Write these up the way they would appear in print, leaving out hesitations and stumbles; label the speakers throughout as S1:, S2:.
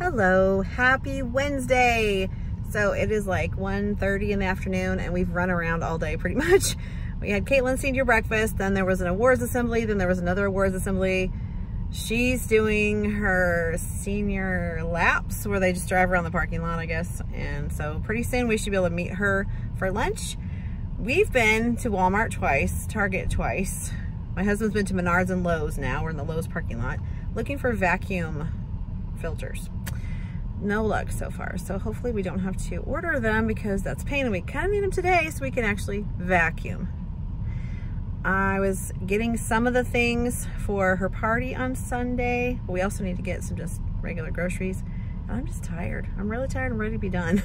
S1: Hello, happy Wednesday. So it is like 1:30 in the afternoon and we've run around all day pretty much. We had Caitlin's senior breakfast, then there was an awards assembly, then there was another awards assembly. She's doing her senior laps where they just drive around the parking lot, I guess. And so pretty soon we should be able to meet her for lunch. We've been to Walmart twice, Target twice. My husband's been to Menards and Lowe's now. We're in the Lowe's parking lot looking for vacuum filters. No luck so far. So hopefully we don't have to order them because that's a pain and we kind of need them today so we can actually vacuum. I was getting some of the things for her party on Sunday. We also need to get some just regular groceries. And I'm just tired. I'm really tired. I'm ready to be done.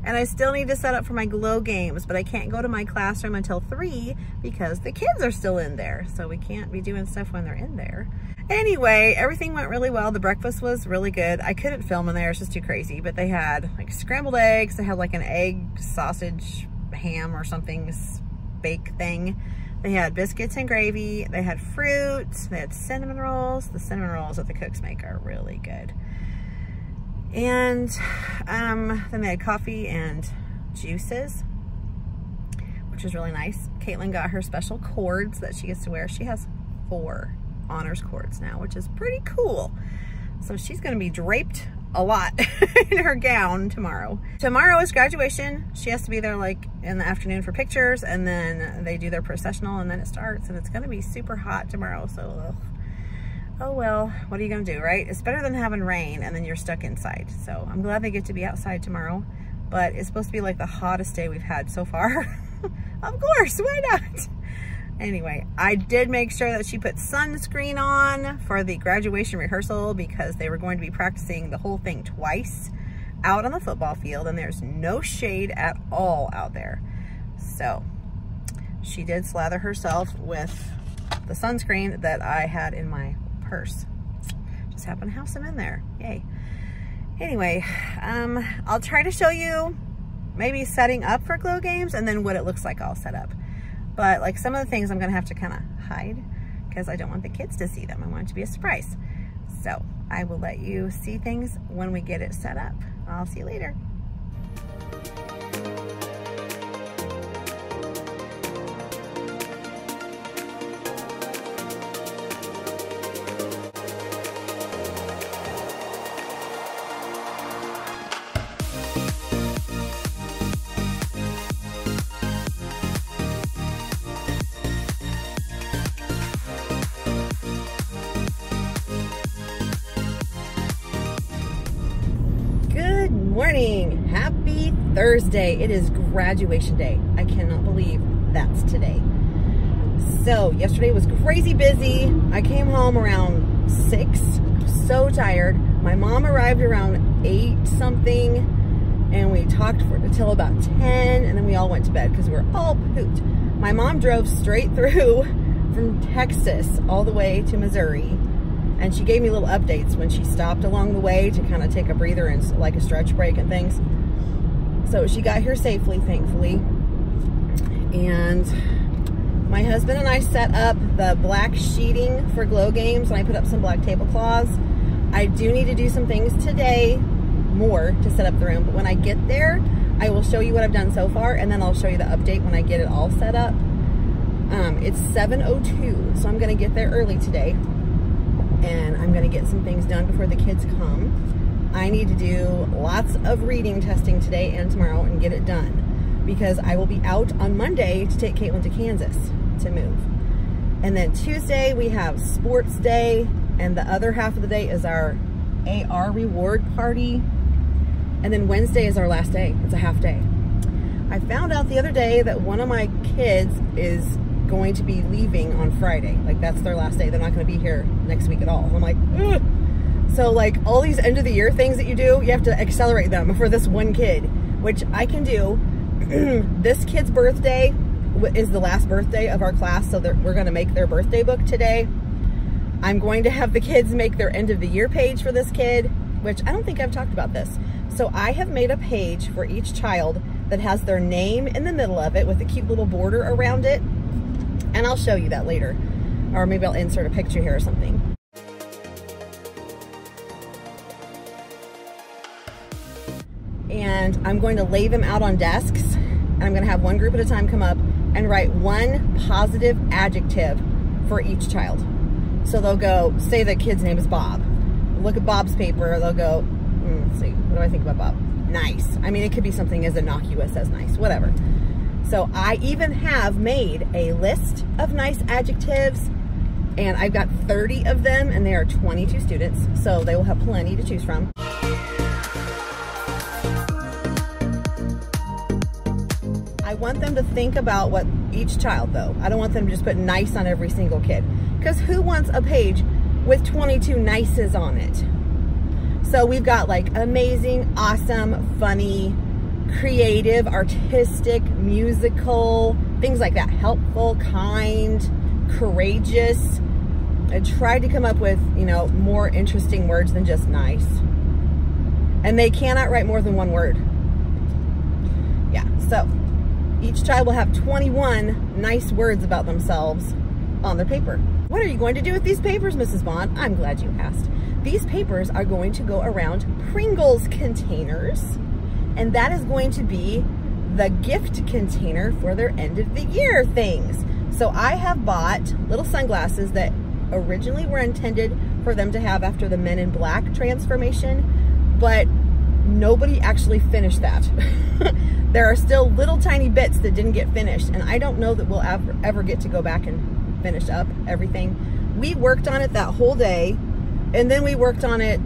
S1: And I still need to set up for my glow games, but I can't go to my classroom until 3 because the kids are still in there. So we can't be doing stuff when they're in there. Anyway, everything went really well. The breakfast was really good. I couldn't film in there. It's just too crazy. But they had like scrambled eggs. They had like an egg sausage ham or something bake thing. They had biscuits and gravy. They had fruit. They had cinnamon rolls. The cinnamon rolls that the cooks make are really good. And then they had coffee and juices, which was really nice. Caitlin got her special cords that she gets to wear. She has 4 honors cords now, which is pretty cool. So she's going to be draped a lot in her gown tomorrow. Tomorrow is graduation. She has to be there like in the afternoon for pictures, and then they do their processional and then it starts, and it's going to be super hot tomorrow. So oh well, what are you going to do, right? It's better than having rain and then you're stuck inside. So I'm glad they get to be outside tomorrow, but it's supposed to be like the hottest day we've had so far. Of course, why not? Anyway, I did make sure that she put sunscreen on for the graduation rehearsal because they were going to be practicing the whole thing twice out on the football field, and there's no shade at all out there. So she did slather herself with the sunscreen that I had in my purse. Just happen to have some in there. Yay. Anyway, I'll try to show you maybe setting up for glow games and then what it looks like all set up. But like some of the things I'm gonna have to kind of hide because I don't want the kids to see them. I want it to be a surprise. So I will let you see things when we get it set up. I'll see you later. Morning, happy Thursday. It is graduation day. I cannot believe that's today. So yesterday was crazy busy. I came home around 6, so tired. My mom arrived around 8 something and we talked until about 10 and then we all went to bed because we were all pooped. My mom drove straight through from Texas all the way to Missouri. And she gave me little updates when she stopped along the way to kind of take a breather and like a stretch break and things. So she got here safely, thankfully. And my husband and I set up the black sheeting for glow games, and I put up some black tablecloths. I do need to do some things today, more to set up the room. But when I get there, I will show you what I've done so far, and then I'll show you the update when I get it all set up. It's 7:02, so I'm gonna get there early today. And I'm gonna get some things done before the kids come. I need to do lots of reading testing today and tomorrow and get it done because I will be out on Monday to take Caitlin to Kansas to move. And then Tuesday we have sports day, and the other half of the day is our AR reward party. And then Wednesday is our last day. It's a half day. I found out the other day that one of my kids is going to be leaving on Friday. Like that's their last day. They're not going to be here next week at all. I'm like, ugh. So like all these end of the year things that you do, you have to accelerate them for this one kid, which I can do. This kid's birthday is the last birthday of our class, so we're going to make their birthday book today. I'm going to have the kids make their end of the year page for this kid, which I don't think I've talked about this. So I have made a page for each child that has their name in the middle of it with a cute little border around it. And I'll show you that later. Or maybe I'll insert a picture here or something. and I'm going to lay them out on desks, and I'm gonna have one group at a time come up and write one positive adjective for each child. So they'll go, say the kid's name is Bob. Look at Bob's paper, they'll go, let's see, what do I think about Bob? Nice. I mean, it could be something as innocuous as nice, whatever. So I even have made a list of nice adjectives, and I've got 30 of them, and there are 22 students, so they will have plenty to choose from. I want them to think about what each child, though. I don't want them to just put nice on every single kid, because who wants a page with 22 nices on it? So we've got like amazing, awesome, funny, creative, artistic, musical, things like that. Helpful, kind, courageous. I tried to come up with, you know, more interesting words than just nice. And they cannot write more than one word. Yeah, so each child will have 21 nice words about themselves on their paper. What are you going to do with these papers, Mrs. Bond? I'm glad you asked. These papers are going to go around Pringles containers, and that is going to be the gift container for their end of the year things. So I have bought little sunglasses that originally were intended for them to have after the Men in Black transformation, but nobody actually finished that. There are still little tiny bits that didn't get finished, and I don't know that we'll ever get to go back and finish up everything. We worked on it that whole day, and then we worked on it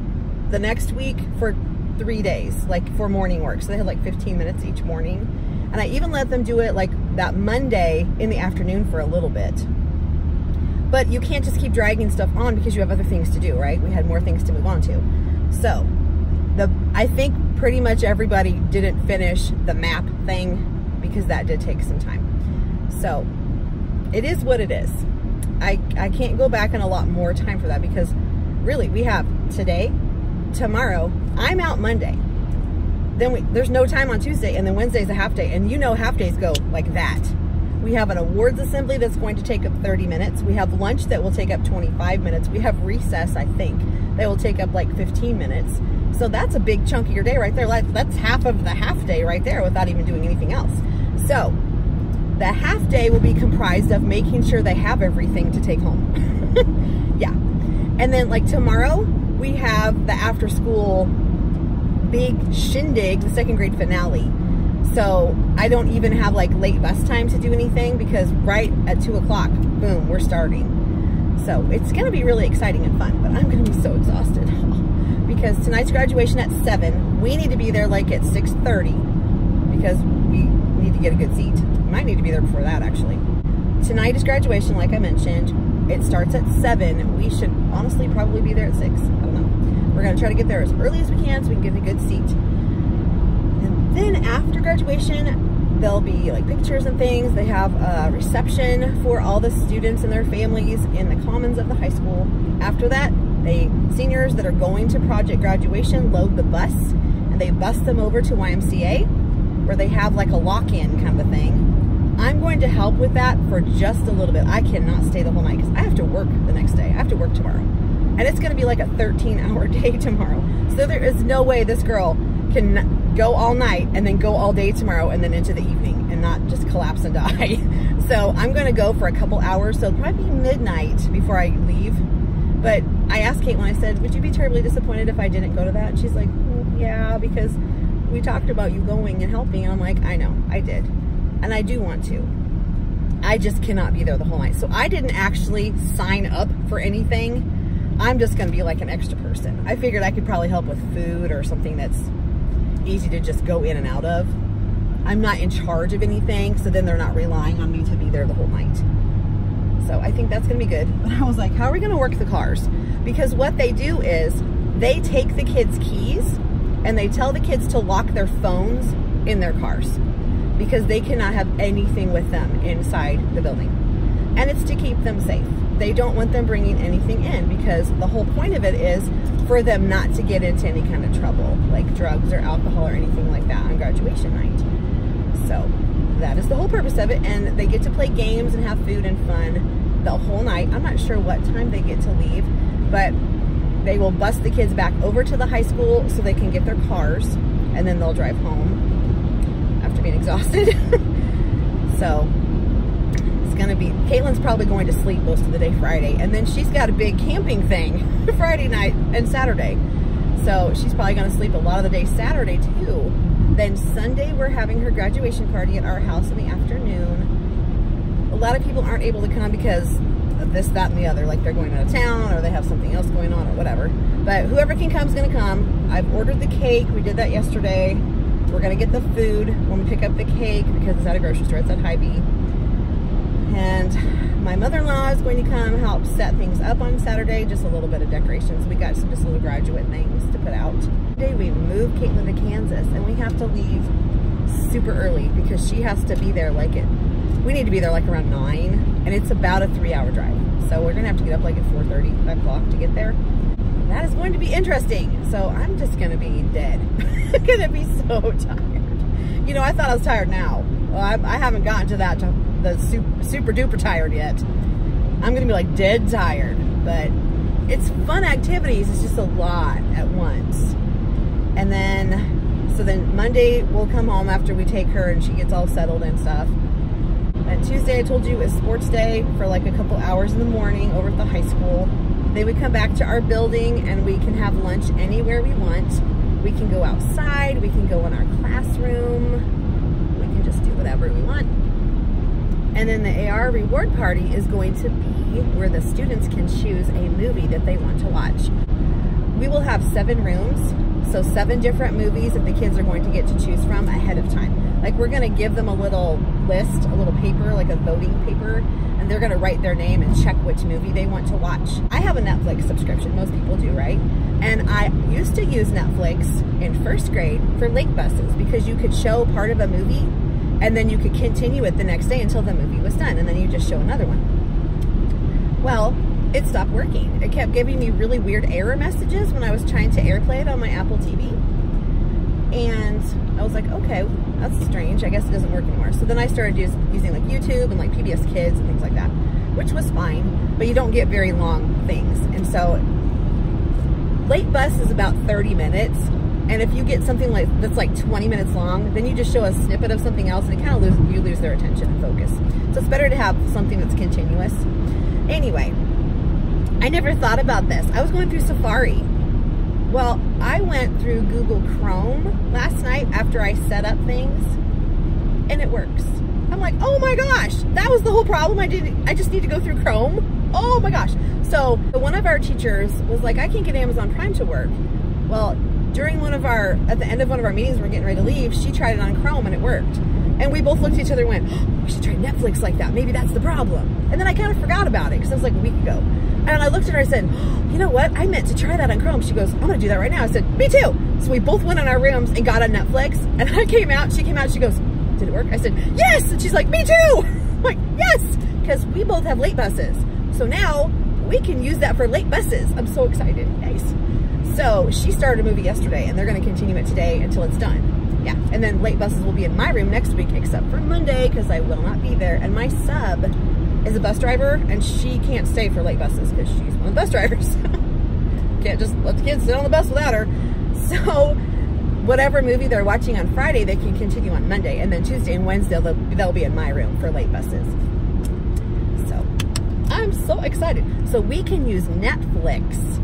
S1: the next week for 3 days, like for morning work. So they had like 15 minutes each morning. And I even let them do it like that Monday in the afternoon for a little bit. But you can't just keep dragging stuff on because you have other things to do, right? We had more things to move on to. So I think pretty much everybody didn't finish the map thing because that did take some time. So it is what it is. I can't go back in a lot more time for that because really we have today, tomorrow, I'm out Monday. Then there's no time on Tuesday, and then Wednesday's a half day, and you know half days go like that. We have an awards assembly that's going to take up 30 minutes. We have lunch that will take up 25 minutes. We have recess, I think, that will take up like 15 minutes. So that's a big chunk of your day right there. That's half of the half day right there without even doing anything else. So the half day will be comprised of making sure they have everything to take home. Yeah. And then like tomorrow, we have the after school big shindig, the second grade finale. So I don't even have like late bus time to do anything because right at 2 o'clock, boom, we're starting. So it's gonna be really exciting and fun, but I'm gonna be so exhausted because tonight's graduation at 7. We need to be there like at 6:30 because we need to get a good seat. We might need to be there before that actually. Tonight is graduation, like I mentioned. It starts at 7. We should honestly probably be there at 6. I don't know. We're gonna try to get there as early as we can so we can get a good seat. And then after graduation, there'll be like pictures and things. They have a reception for all the students and their families in the commons of the high school. After that, seniors that are going to project graduation load the bus and they bus them over to YMCA where they have like a lock-in kind of a thing. I'm going to help with that for just a little bit. I cannot stay the whole night because I have to work the next day. I have to work tomorrow. And it's going to be like a 13-hour day tomorrow. So there is no way this girl can go all night and then go all day tomorrow and then into the evening and not just collapse and die. So I'm going to go for a couple hours. So it'll probably be midnight before I leave. But I asked Caitlin, I said, would you be terribly disappointed if I didn't go to that? And she's like, yeah, because we talked about you going and helping. And I'm like, I know, I did. And I do want to. I just cannot be there the whole night. So I didn't actually sign up for anything. I'm just going to be like an extra person. I figured I could probably help with food or something that's easy to just go in and out of. I'm not in charge of anything, so then they're not relying on me to be there the whole night. So I think that's going to be good. But I was like, how are we going to work the cars? Because what they do is they take the kids' keys and they tell the kids to lock their phones in their cars because they cannot have anything with them inside the building. And it's to keep them safe. They don't want them bringing anything in because the whole point of it is for them not to get into any kind of trouble, like drugs or alcohol or anything like that on graduation night. So that is the whole purpose of it. And they get to play games and have food and fun the whole night. I'm not sure what time they get to leave, but they will bus the kids back over to the high school so they can get their cars. And and then they'll drive home after being exhausted. So it's gonna be, Caitlin's probably going to sleep most of the day Friday, and then she's got a big camping thing Friday night and Saturday. So she's probably gonna sleep a lot of the day Saturday too. Then Sunday, we're having her graduation party at our house in the afternoon. A lot of people aren't able to come because of this, that, and the other. Like they're going out of town or they have something else going on or whatever. But whoever can come is gonna come. I've ordered the cake. We did that yesterday. We're gonna get the food when we pick up the cake because it's at a grocery store. It's at Hy-Vee. And my mother-in-law is going to come help set things up on Saturday, just a little bit of decorations. We got some just little graduate things to put out. Today we moved Caitlin to Kansas, and we have to leave super early because she has to be there like we need to be there like around 9, and it's about a 3-hour drive. So we're gonna have to get up like at 4:30, 5 o'clock to get there. That is going to be interesting. So I'm just gonna be dead. I'm gonna be so tired. You know, I thought I was tired now. Well, I haven't gotten to that, the super duper tired yet. I'm gonna be like dead tired, but it's fun activities. It's just a lot at once. And then, so then Monday we'll come home after we take her and she gets all settled and stuff. And Tuesday, I told you, is sports day for like a couple hours in the morning over at the high school. Then we come back to our building and we can have lunch anywhere we want. We can go outside, we can go in our classroom. We can just do whatever we want. And then the AR reward party is going to be where the students can choose a movie that they want to watch. We will have 7 rooms, so 7 different movies that the kids are going to get to choose from ahead of time. Like we're gonna give them a little list, a little paper, like a voting paper, and they're gonna write their name and check which movie they want to watch. I have a Netflix subscription, most people do, right? And I used to use Netflix in 1st grade for late buses because you could show part of a movie and then you could continue it the next day until the movie was done, and then you just show another one. Well, it stopped working. It kept giving me really weird error messages when I was trying to AirPlay it on my Apple TV. And I was like, okay, that's strange. I guess it doesn't work anymore. So then I started using like YouTube and like PBS Kids and things like that, which was fine, but you don't get very long things. And so late bus is about 30 minutes. And if you get something like that's like 20 minutes long, then you just show a snippet of something else and it kind of you lose their attention and focus. So it's better to have something that's continuous. Anyway, I never thought about this. I was going through Safari. Well, I went through Google Chrome last night after I set up things, and it works. I'm like, oh my gosh, that was the whole problem. I just need to go through Chrome. Oh my gosh. So one of our teachers was like, I can't get Amazon Prime to work. Well, during at the end of one of our meetings, we're getting ready to leave, she tried it on Chrome and it worked. And we both looked at each other and went, oh, we should try Netflix like that. Maybe that's the problem. And then I kind of forgot about it because it was like a week ago. And I looked at her and I said, oh, you know what? I meant to try that on Chrome. She goes, I'm gonna do that right now. I said, me too. So we both went in our rooms and got on Netflix. And I came out, she came out, she goes, did it work? I said, yes. And she's like, me too. I'm like, yes, because we both have late buses. So now we can use that for late buses. I'm so excited, guys. So she started a movie yesterday and they're gonna continue it today until it's done. Yeah, and then late buses will be in my room next week except for Monday because I will not be there. And my sub is a bus driver and she can't stay for late buses because she's one of the bus drivers. Can't just let the kids sit on the bus without her. So whatever movie they're watching on Friday, they can continue on Monday. And then Tuesday and Wednesday, they'll be in my room for late buses. So I'm so excited. So we can use Netflix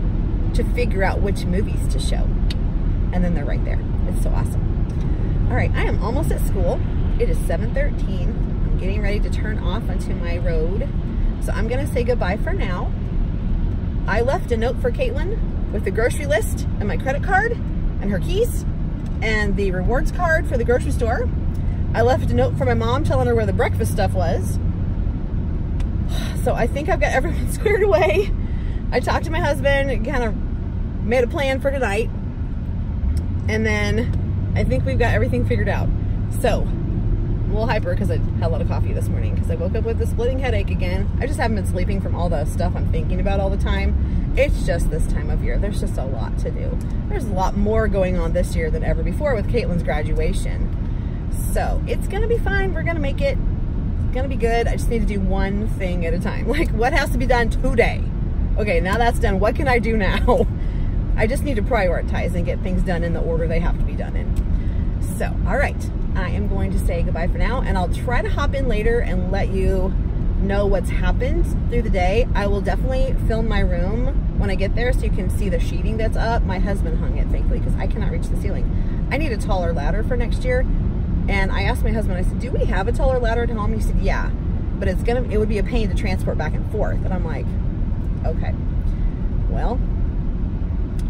S1: to figure out which movies to show. And then they're right there. It's so awesome. All right, I am almost at school. It is 7:13. I'm getting ready to turn off onto my road. So I'm gonna say goodbye for now. I left a note for Caitlin with the grocery list and my credit card and her keys and the rewards card for the grocery store. I left a note for my mom telling her where the breakfast stuff was. So I think I've got everything squared away. I talked to my husband and kind of made a plan for tonight. And then I think we've got everything figured out. So, I'm a little hyper because I had a lot of coffee this morning because I woke up with a splitting headache again. I just haven't been sleeping from all the stuff I'm thinking about all the time. It's just this time of year. There's just a lot to do. There's a lot more going on this year than ever before with Caitlin's graduation. So, it's going to be fine. We're going to make it. It's going to be good. I just need to do one thing at a time. Like, what has to be done today? Okay, now that's done. What can I do now? I just need to prioritize and get things done in the order they have to be done in. So, all right, I am going to say goodbye for now, and I'll try to hop in later and let you know what's happened through the day. I will definitely film my room when I get there so you can see the sheeting that's up. My husband hung it, thankfully, because I cannot reach the ceiling. I need a taller ladder for next year, and I asked my husband, I said, do we have a taller ladder at home? He said, yeah, but it would be a pain to transport back and forth. And I'm like, okay, well,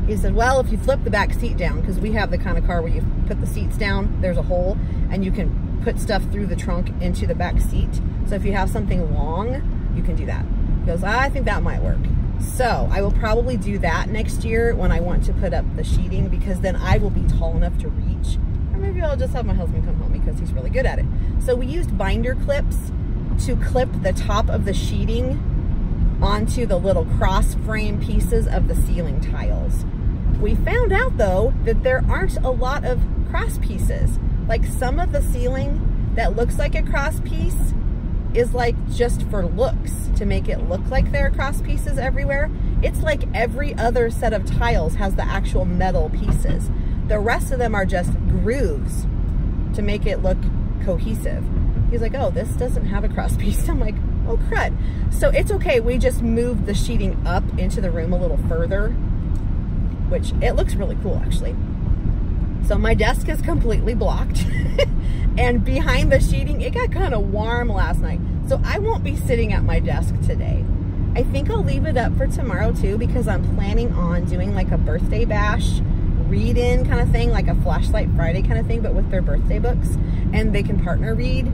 S1: he said, well, if you flip the back seat down, because we have the kind of car where you put the seats down, there's a hole, and you can put stuff through the trunk into the back seat. So if you have something long, you can do that. He goes, I think that might work. So I will probably do that next year when I want to put up the sheeting, because then I will be tall enough to reach. Or maybe I'll just have my husband come home because he's really good at it. So we used binder clips to clip the top of the sheeting onto the little cross frame pieces of the ceiling tiles. We found out though that there aren't a lot of cross pieces. Like some of the ceiling that looks like a cross piece is like just for looks, to make it look like there are cross pieces everywhere. It's like every other set of tiles has the actual metal pieces. The rest of them are just grooves to make it look cohesive. He's like, oh, this doesn't have a cross piece. I'm like, oh crud. So it's okay, we just moved the sheeting up into the room a little further, which it looks really cool actually. So my desk is completely blocked and behind the sheeting, it got kind of warm last night. So I won't be sitting at my desk today. I think I'll leave it up for tomorrow too, because I'm planning on doing like a birthday bash read-in kind of thing, like a Flashlight Friday kind of thing, but with their birthday books, and they can partner read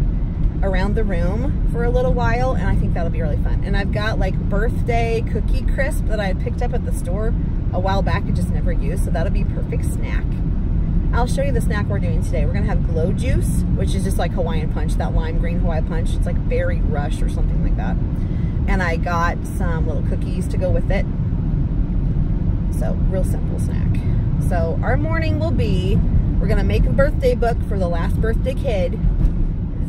S1: around the room for a little while, and I think that'll be really fun. And I've got like birthday cookie crisp that I picked up at the store a while back and just never used, so that'll be a perfect snack. I'll show you the snack we're doing today. We're gonna have glow juice, which is just like Hawaiian punch, that lime green Hawaiian punch. It's like berry rush or something like that. And I got some little cookies to go with it. So real simple snack. So our morning will be, we're gonna make a birthday book for the last birthday kid.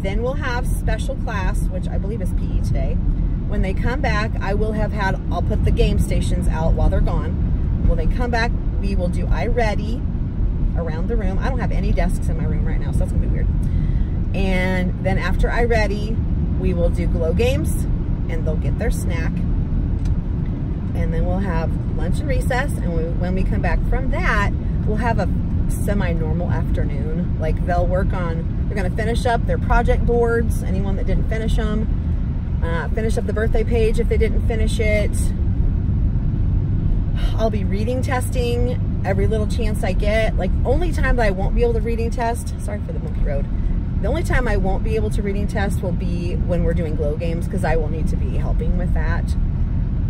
S1: Then we'll have special class, which I believe is PE today. When they come back, I'll put the game stations out while they're gone. When they come back, we will do iReady around the room. I don't have any desks in my room right now, so that's gonna be weird. And then after iReady, we will do glow games, and they'll get their snack. And then we'll have lunch and recess, and when we come back from that, we'll have a semi-normal afternoon. Like they'll work on, they're gonna finish up their project boards, anyone that didn't finish them, finish up the birthday page if they didn't finish it. I'll be reading testing every little chance I get. Like only time that I won't be able to reading test, sorry for the bumpy road, the only time I won't be able to reading test will be when we're doing glow games, because I will need to be helping with that.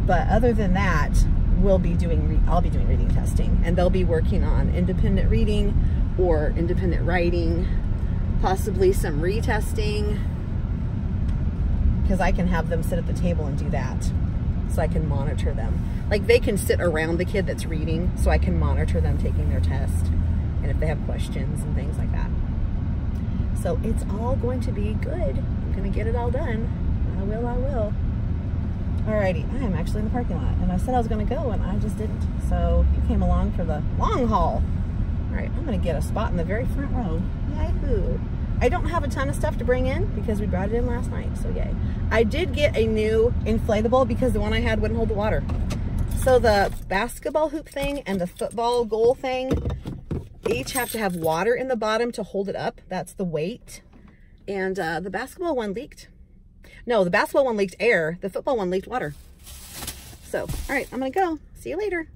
S1: But other than that, I'll be doing reading testing, and they'll be working on independent reading or independent writing, possibly some retesting, because I can have them sit at the table and do that, so I can monitor them. Like they can sit around the kid that's reading, so I can monitor them taking their test, and if they have questions and things like that. So it's all going to be good. I'm gonna get it all done. I will. Alrighty, I am actually in the parking lot, and I said I was gonna go, and I just didn't. So you came along for the long haul. All right, I'm gonna get a spot in the very front row. Yahoo! I don't have a ton of stuff to bring in because we brought it in last night, so yay. I did get a new inflatable because the one I had wouldn't hold the water. So the basketball hoop thing and the football goal thing each have to have water in the bottom to hold it up. That's the weight. And the basketball one leaked. No, the basketball one leaked air. The football one leaked water. So, all right, I'm gonna go. See you later.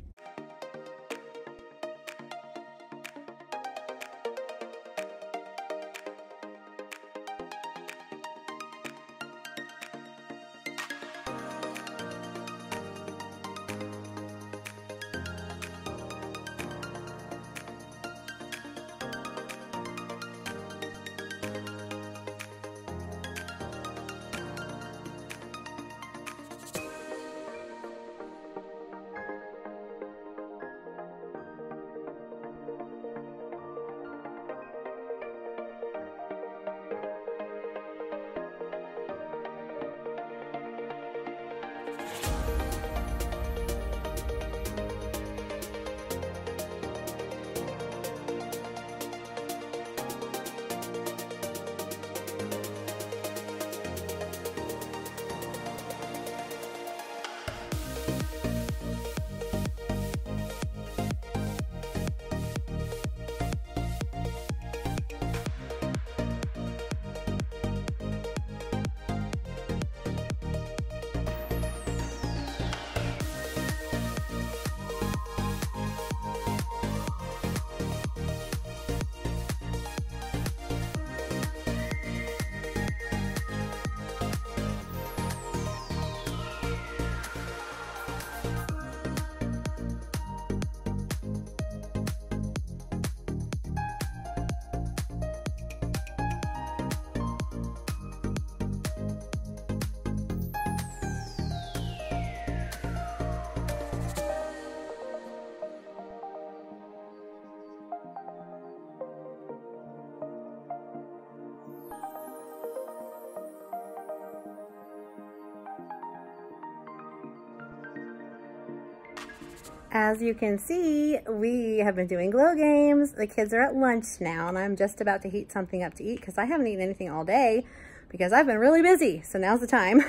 S1: As you can see, we have been doing glow games. The kids are at lunch now, and I'm just about to heat something up to eat because I haven't eaten anything all day because I've been really busy. So now's the time.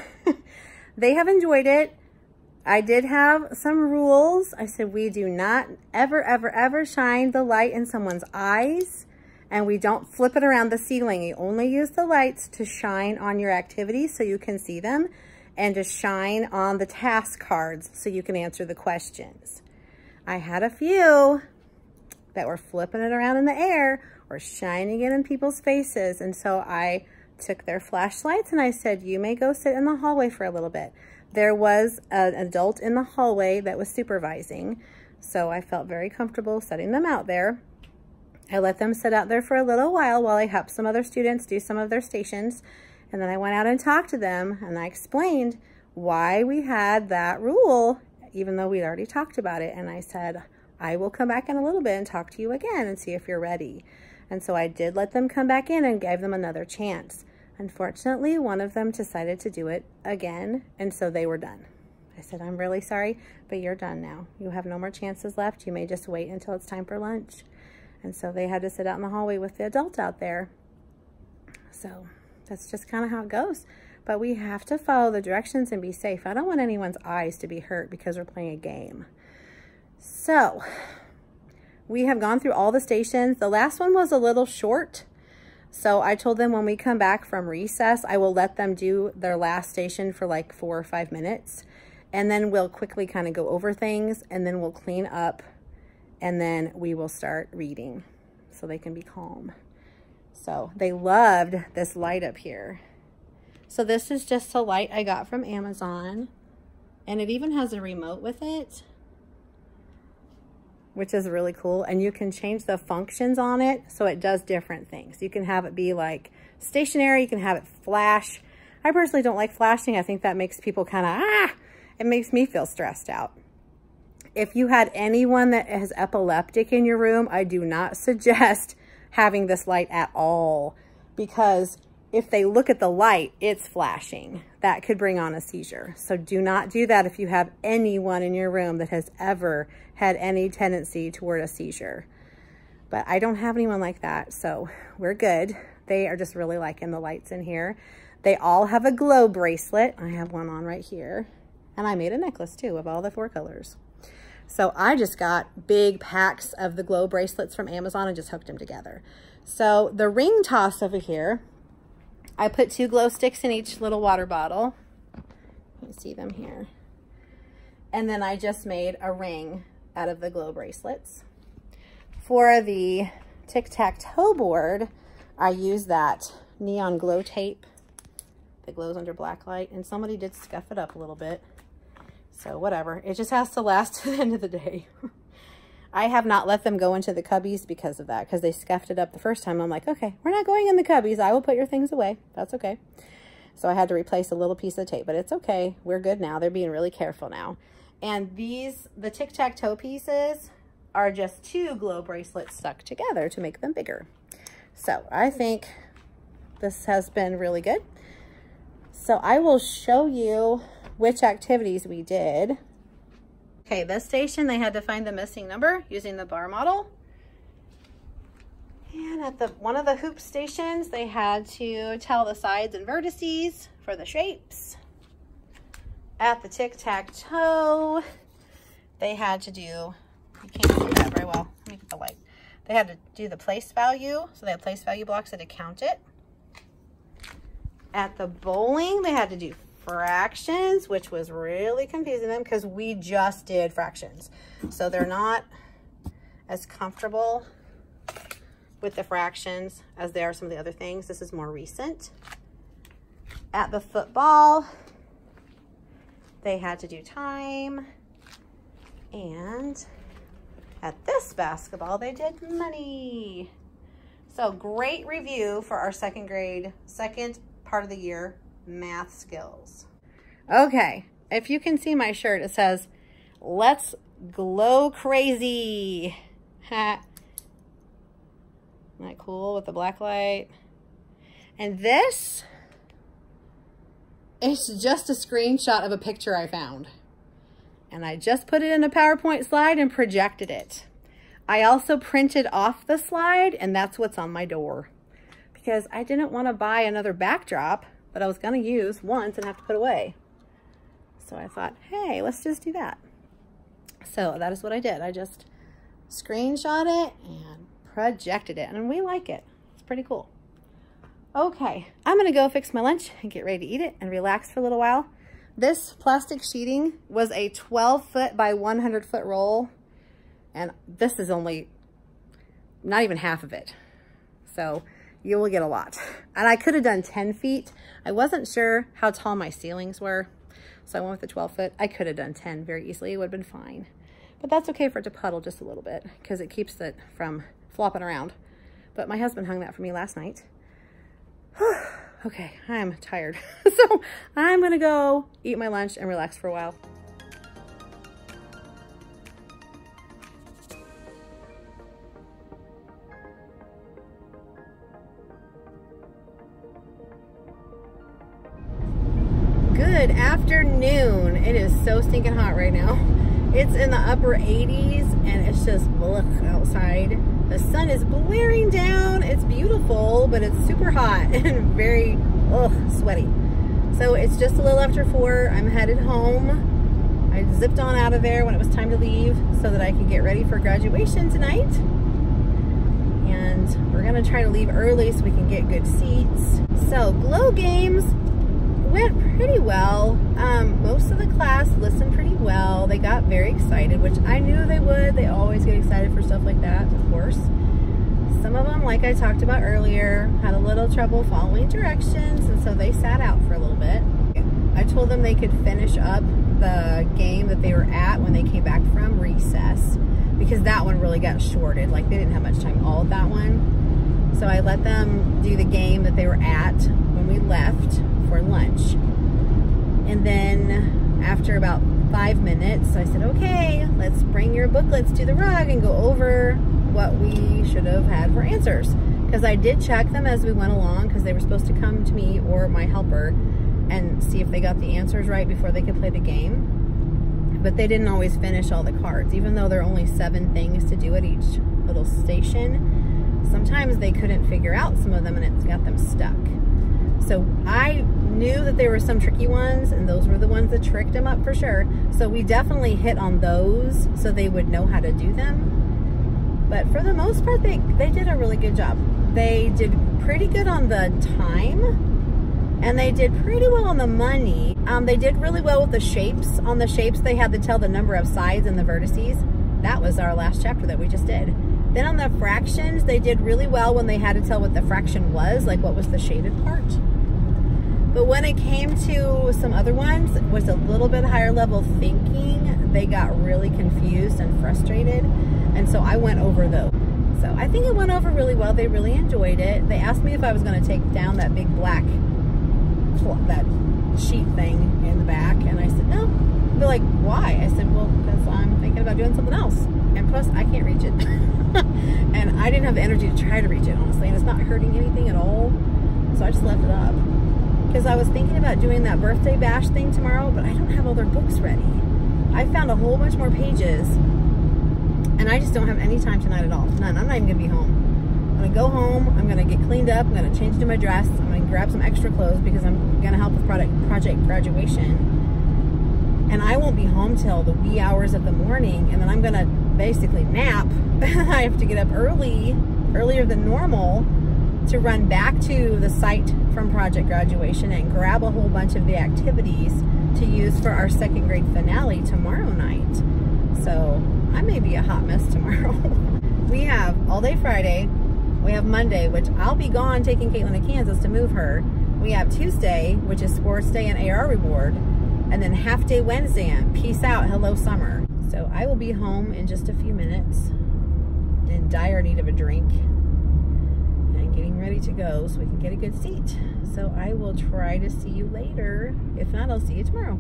S1: They have enjoyed it. I did have some rules. I said we do not ever, ever, ever shine the light in someone's eyes, and we don't flip it around the ceiling. You only use the lights to shine on your activities so you can see them, and to shine on the task cards so you can answer the questions. I had a few that were flipping it around in the air or shining it in people's faces. And so I took their flashlights and I said, you may go sit in the hallway for a little bit. There was an adult in the hallway that was supervising, so I felt very comfortable setting them out there. I let them sit out there for a little while I helped some other students do some of their stations. And then I went out and talked to them and I explained why we had that rule, even though we'd already talked about it. And I said, I will come back in a little bit and talk to you again and see if you're ready. And so I did let them come back in and gave them another chance. Unfortunately, one of them decided to do it again, and so they were done. I said, I'm really sorry, but you're done now. You have no more chances left. You may just wait until it's time for lunch. And so they had to sit out in the hallway with the adult out there. So that's just kind of how it goes. But we have to follow the directions and be safe. I don't want anyone's eyes to be hurt because we're playing a game. So we have gone through all the stations. The last one was a little short. So I told them when we come back from recess, I will let them do their last station for like 4 or 5 minutes. And then we'll quickly kind of go over things, and then we'll clean up, and then we will start reading so they can be calm. So they loved this light up here. So this is just a light I got from Amazon, and it even has a remote with it, which is really cool. And you can change the functions on it so it does different things. You can have it be like stationary, you can have it flash. I personally don't like flashing. I think that makes people kind of, it makes me feel stressed out. If you had anyone that is epileptic in your room, I do not suggest having this light at all, because if they look at the light, it's flashing. That could bring on a seizure. So do not do that if you have anyone in your room that has ever had any tendency toward a seizure. But I don't have anyone like that, so we're good. They are just really liking the lights in here. They all have a glow bracelet. I have one on right here. And I made a necklace too of all the 4 colors. So I just got big packs of the glow bracelets from Amazon and just hooked them together. So the ring toss over here, I put 2 glow sticks in each little water bottle. You see them here. And then I just made a ring out of the glow bracelets. For the tic-tac-toe board, I used that neon glow tape that glows under black light, and somebody did scuff it up a little bit. So whatever, it just has to last to the end of the day. I have not let them go into the cubbies because of that, because they scuffed it up the first time. I'm like, okay, we're not going in the cubbies. I will put your things away. That's okay. So I had to replace a little piece of tape, but it's okay. We're good now. They're being really careful now. And these, the tic-tac-toe pieces, are just 2 glow bracelets stuck together to make them bigger. So I think this has been really good. So I will show you which activities we did. Okay, this station, they had to find the missing number using the bar model. And at one of the hoop stations, they had to tell the sides and vertices for the shapes. At the tic-tac-toe, they had to do, you can't see that very well, let me get the light. They had to do the place value, so they had place value blocks that had to count it. At the bowling, they had to do fractions, which was really confusing them because we just did fractions. So they're not as comfortable with the fractions as they are some of the other things. This is more recent. At the football, they had to do time. And at this basketball, they did money. So great review for our second part of the year math skills. Okay, if you can see my shirt, it says, let's glow crazy. Ha. Isn't that cool with the black light? And this is just a screenshot of a picture I found. And I just put it in a PowerPoint slide and projected it. I also printed off the slide, and that's what's on my door. Because I didn't want to buy another backdrop that I was going to use once and have to put away. So I thought, hey, let's just do that. So that is what I did. I just screenshot it and projected it, and we like it. It's pretty cool. Okay, I'm gonna go fix my lunch and get ready to eat it and relax for a little while. This plastic sheeting was a 12-foot by 100-foot roll, and this is only not even half of it. So you will get a lot. And I could have done 10 feet. I wasn't sure how tall my ceilings were, so I went with the 12-foot. I could have done 10 very easily. It would have been fine. But that's okay for it to puddle just a little bit because it keeps it from flopping around. But my husband hung that for me last night. Okay, I'm tired. So I'm gonna go eat my lunch and relax for a while. Good afternoon. It is so stinking hot right now. It's in the upper 80s and it's just outside. The sun is blaring down. It's beautiful, but it's super hot and very sweaty. So it's just a little after 4. I'm headed home. I zipped on out of there when it was time to leave so that I could get ready for graduation tonight. And we're gonna try to leave early so we can get good seats. So Glow Games went pretty well. Most of the class listened pretty well. They got very excited, which I knew they would. They always get excited for stuff like that, of course. Some of them, like I talked about earlier, had a little trouble following directions, and so they sat out for a little bit. I told them they could finish up the game that they were at when they came back from recess, because that one really got shorted. Like, they didn't have much time all of that one. So I let them do the game that they were at when we left for lunch. And then after about 5 minutes, I said, okay, let's bring your booklets to the rug and go over what we should have had for answers. Because I did check them as we went along, because they were supposed to come to me or my helper and see if they got the answers right before they could play the game. But they didn't always finish all the cards, even though there are only 7 things to do at each little station. Sometimes they couldn't figure out some of them and it got them stuck. So I knew that there were some tricky ones, and those were the ones that tricked them up for sure. So we definitely hit on those so they would know how to do them. But for the most part, they did a really good job. They did pretty good on the time, and they did pretty well on the money. They did really well with the shapes. On the shapes, they had to tell the number of sides and the vertices. That was our last chapter that we just did. Then on the fractions, they did really well when they had to tell what the fraction was, like what was the shaded part. But when it came to some other ones, it was a little bit higher level thinking. They got really confused and frustrated. And so I went over those. So I think it went over really well. They really enjoyed it. They asked me if I was going to take down that big black, that sheet thing in the back. And I said, no. They're like, why? I said, well, because I'm thinking about doing something else. And plus, I can't reach it. And I didn't have the energy to try to reach it, honestly. And it's not hurting anything at all. So I just left it up. Because I was thinking about doing that birthday bash thing tomorrow, but I don't have all their books ready. I found a whole bunch more pages, and I just don't have any time tonight at all. None. I'm not even going to be home. I'm going to go home. I'm going to get cleaned up. I'm going to change into my dress. I'm going to grab some extra clothes because I'm going to help with project graduation. And I won't be home till the wee hours of the morning, and then I'm going to basically nap. I have to get up earlier than normal, to run back to the site from project graduation and grab a whole bunch of the activities to use for our 2nd grade finale tomorrow night. So I may be a hot mess tomorrow. We have all day Friday. We have Monday, which I'll be gone taking Caitlin to Kansas to move her. We have Tuesday, which is sports day and AR reward. And then half day Wednesday and peace out, hello summer. So I will be home in just a few minutes in dire need of a drink. Getting ready to go so we can get a good seat. So I will try to see you later. If not, I'll see you tomorrow.